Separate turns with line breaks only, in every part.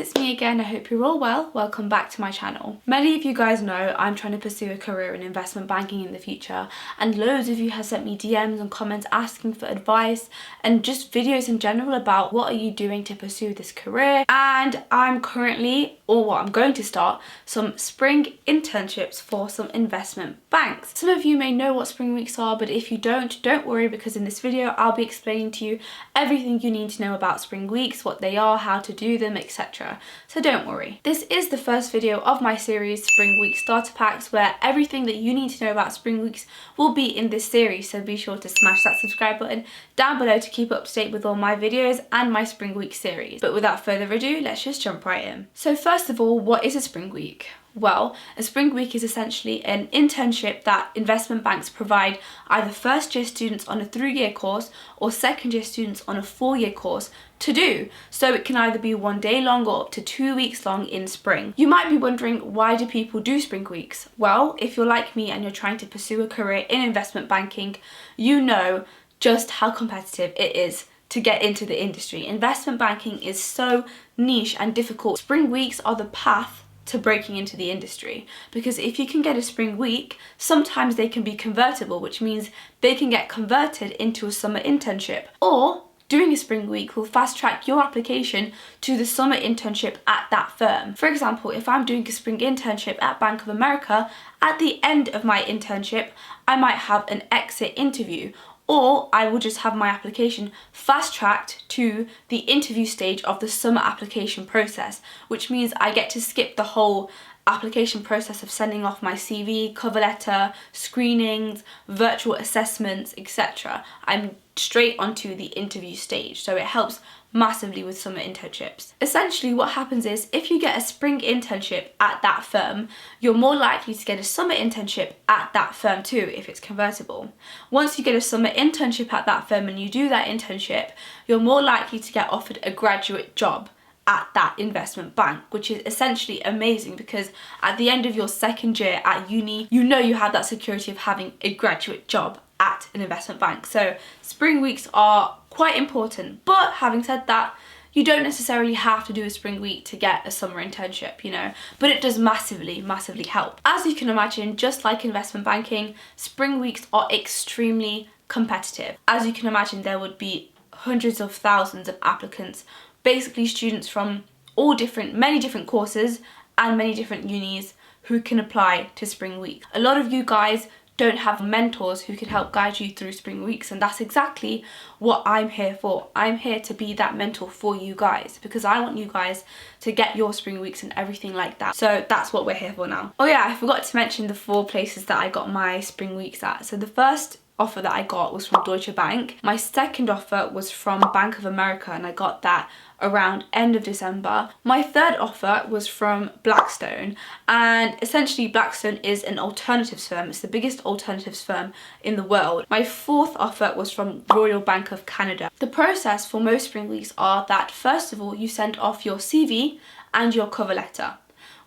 it's me again. I hope you're all well. Welcome back to my channel. Many of you guys know I'm trying to pursue a career in investment banking in the future, and loads of you have sent me DMs and comments asking for advice and just videos in general about what are you doing to pursue this career. And I'm currently, I'm going to start some spring internships for some investment banks. Some of you may know what spring weeks are, but if you don't worry, because in this video I'll be explaining to you everything you need to know about spring weeks, what they are, how to do them, etc. So don't worry. This is the first video of my series Spring Week Starter Packs, where everything that you need to know about spring weeks will be in this series, so be sure to smash that subscribe button down below to keep up to date with all my videos and my spring week series. But without further ado, let's just jump right in. So first of all, what is a spring week? Well, a spring week is essentially an internship that investment banks provide either first year students on a 3-year course or second year students on a 4-year course to do. So it can either be 1 day long or up to 2 weeks long in spring. You might be wondering, why do people do spring weeks? Well, if you're like me and you're trying to pursue a career in investment banking, you know just how competitive it is to get into the industry. Investment banking is so niche and difficult. Spring weeks are the path to breaking into the industry, because if you can get a spring week, sometimes they can be convertible, which means they can get converted into a summer internship, or doing a spring week will fast track your application to the summer internship at that firm. For example, if I'm doing a spring internship at Bank of America, at the end of my internship I might have an exit interview, or I will just have my application fast-tracked to the interview stage of the summer application process, which means I get to skip the whole application process of sending off my CV, cover letter, screenings, virtual assessments, etc. I'm straight onto the interview stage, so it helps massively with summer internships. Essentially what happens is, if you get a spring internship at that firm, you're more likely to get a summer internship at that firm too if it's convertible. Once you get a summer internship at that firm and you do that internship, you're more likely to get offered a graduate job at that investment bank, which is essentially amazing, because at the end of your second year at uni, you know you have that security of having a graduate job at an investment bank. So spring weeks are quite important, but having said that, you don't necessarily have to do a spring week to get a summer internship, you know, but it does massively help. As you can imagine, just like investment banking, spring weeks are extremely competitive. As you can imagine, there would be hundreds of thousands of applicants, basically students from many different courses and many different unis who can apply to spring week. A lot of you guys don't have mentors who can help guide you through spring weeks, and that's exactly what I'm here for. I'm here to be that mentor for you guys, because I want you guys to get your spring weeks and everything like that. So that's what we're here for now. Oh yeah, I forgot to mention the 4 places that I got my spring weeks at. So the first offer that I got was from Deutsche Bank. My second offer was from Bank of America, and I got that around end of December. My third offer was from Blackstone, and essentially Blackstone is an alternatives firm. It's the biggest alternatives firm in the world. My fourth offer was from Royal Bank of Canada. The process for most spring weeks are that, first of all, you send off your CV and your cover letter.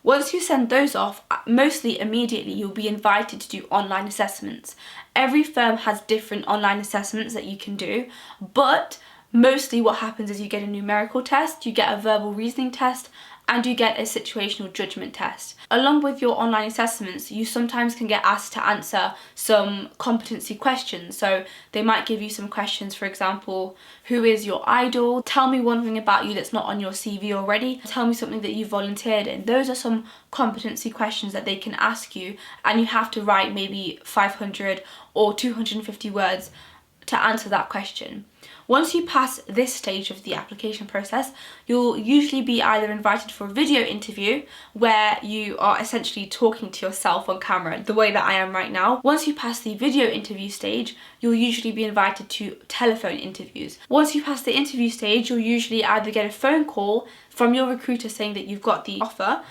Once you send those off, mostly immediately, you'll be invited to do online assessments. Every firm has different online assessments that you can do, but mostly what happens is you get a numerical test, you get a verbal reasoning test, and you get a situational judgment test. Along with your online assessments, you sometimes can get asked to answer some competency questions. So they might give you some questions, for example, who is your idol? Tell me one thing about you that's not on your CV already. Tell me something that you volunteered in. Those are some competency questions that they can ask you, and you have to write maybe 500 or 250 words to answer that question. Once you pass this stage of the application process, you'll usually be either invited for a video interview where you are essentially talking to yourself on camera, the way that I am right now. Once you pass the video interview stage, you'll usually be invited to telephone interviews. Once you pass the interview stage, you'll usually either get a phone call from your recruiter saying that you've got the offer,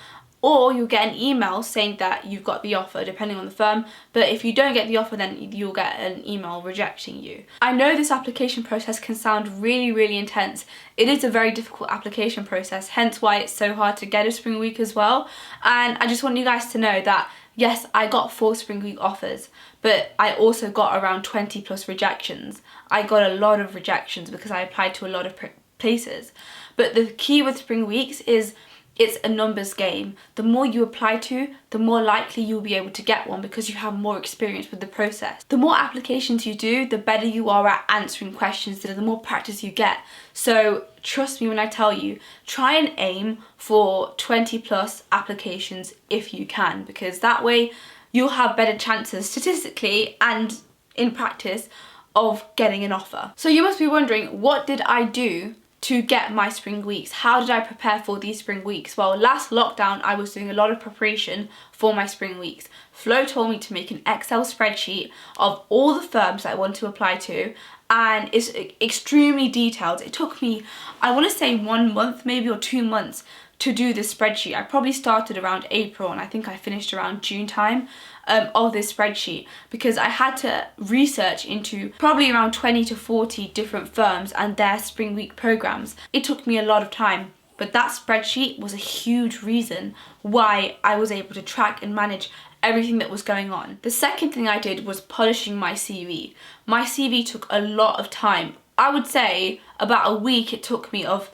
or you'll get an email saying that you've got the offer, depending on the firm. But if you don't get the offer, then you'll get an email rejecting you. I know this application process can sound really intense. It is a very difficult application process, hence why it's so hard to get a spring week as well. And I just want you guys to know that yes, I got 4 spring week offers, but I also got around 20 plus rejections. I got a lot of rejections because I applied to a lot of places. But the key with spring weeks is it's a numbers game. The more you apply to, the more likely you'll be able to get one because you have more experience with the process. The more applications you do, the better you are at answering questions, the more practice you get. So trust me when I tell you, try and aim for 20 plus applications if you can, because that way you'll have better chances statistically and in practice of getting an offer. So you must be wondering, what did I do to get my spring weeks? How did I prepare for these spring weeks? Well, last lockdown I was doing a lot of preparation for my spring weeks. Flo told me to make an Excel spreadsheet of all the firms that I want to apply to, and it's extremely detailed. It took me, I want to say 1 month maybe or 2 months to do this spreadsheet. I probably started around April and I think I finished around June time of this spreadsheet, because I had to research into probably around 20 to 40 different firms and their spring week programs. It took me a lot of time, but that spreadsheet was a huge reason why I was able to track and manage everything that was going on. The second thing I did was polishing my CV. My CV took a lot of time. I would say about a week it took me of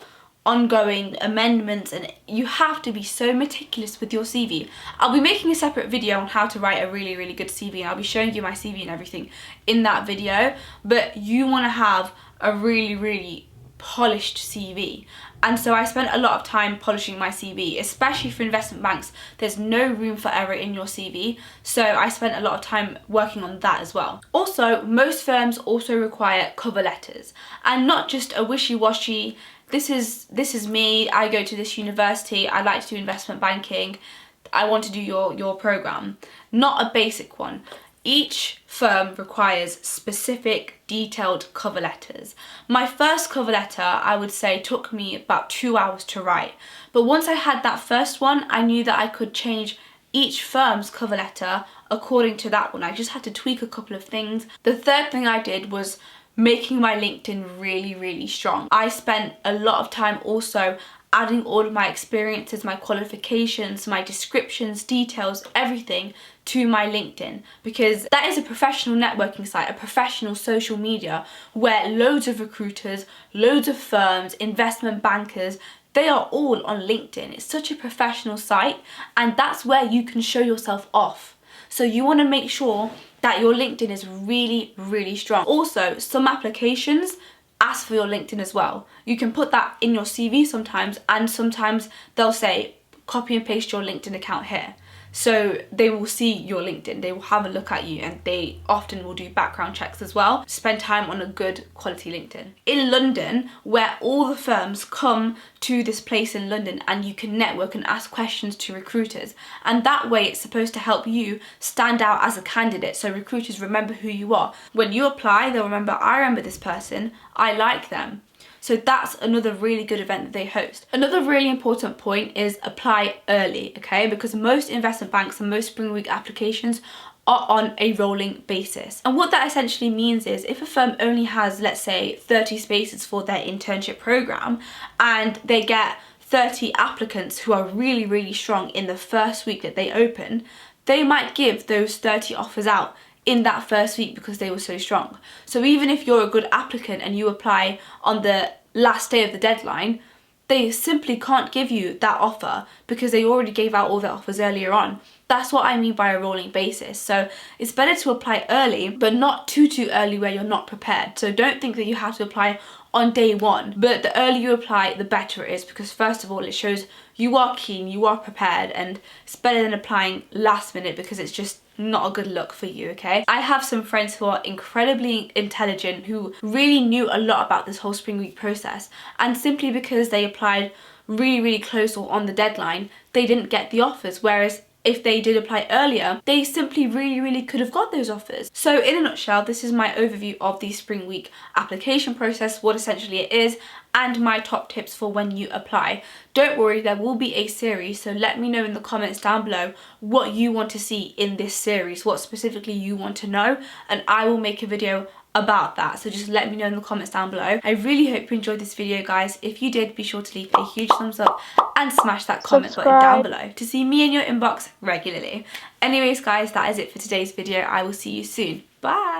ongoing amendments, and you have to be so meticulous with your CV. I'll be making a separate video on how to write a really good CV, and I'll be showing you my CV and everything in that video, but you want to have a really polished CV. And so I spent a lot of time polishing my CV, especially for investment banks. There's no room for error in your CV, so I spent a lot of time working on that as well. Also, most firms also require cover letters, and not just a wishy-washy, this is me, I go to this university, I like to do investment banking, I want to do your program. Not a basic one. Each firm requires specific, detailed cover letters. My first cover letter, I would say, took me about 2 hours to write. But once I had that first one, I knew that I could change each firm's cover letter according to that one. I just had to tweak a couple of things. The third thing I did was making my LinkedIn really strong. I spent a lot of time also adding all of my experiences, my qualifications, my descriptions, details, everything to my LinkedIn, because that is a professional networking site, a professional social media where loads of recruiters, loads of firms, investment bankers, they are all on LinkedIn. It's such a professional site, and that's where you can show yourself off. So you want to make sure that your LinkedIn is really strong. Also, some applications ask for your LinkedIn as well. You can put that in your CV sometimes, and sometimes they'll say copy and paste your LinkedIn account here. So they will see your LinkedIn, they will have a look at you, and they often will do background checks as well. Spend time on a good quality LinkedIn. In London, where all the firms come to this place in London, and you can network and ask questions to recruiters, and that way it's supposed to help you stand out as a candidate, so recruiters remember who you are. When you apply, they'll remember, I remember this person, I like them. So that's another really good event that they host. Another really important point is apply early, okay? Because most investment banks and most Spring Week applications are on a rolling basis. And what that essentially means is if a firm only has, let's say, 30 spaces for their internship program, and they get 30 applicants who are really strong in the first week that they open, they might give those 30 offers out in that first week because they were so strong. So even if you're a good applicant and you apply on the last day of the deadline, they simply can't give you that offer because they already gave out all their offers earlier on. That's what I mean by a rolling basis. So it's better to apply early, but not too early where you're not prepared. So don't think that you have to apply on day one, but the earlier you apply, the better it is, because first of all, it shows you are keen, you are prepared, and it's better than applying last minute because it's just not a good look for you, okay? I have some friends who are incredibly intelligent, who really knew a lot about this whole Spring Week process, and simply because they applied really close or on the deadline, they didn't get the offers, whereas if they did apply earlier, they simply really could have got those offers. So in a nutshell, this is my overview of the Spring Week application process, what essentially it is, and my top tips for when you apply. Don't worry, there will be a series, so let me know in the comments down below what you want to see in this series, what specifically you want to know, and I will make a video about that. So just let me know in the comments down below. I really hope you enjoyed this video, guys. If you did, be sure to leave a huge thumbs up and smash that comment button down below to see me in your inbox regularly. Anyways, guys, that is it for today's video. I will see you soon. Bye.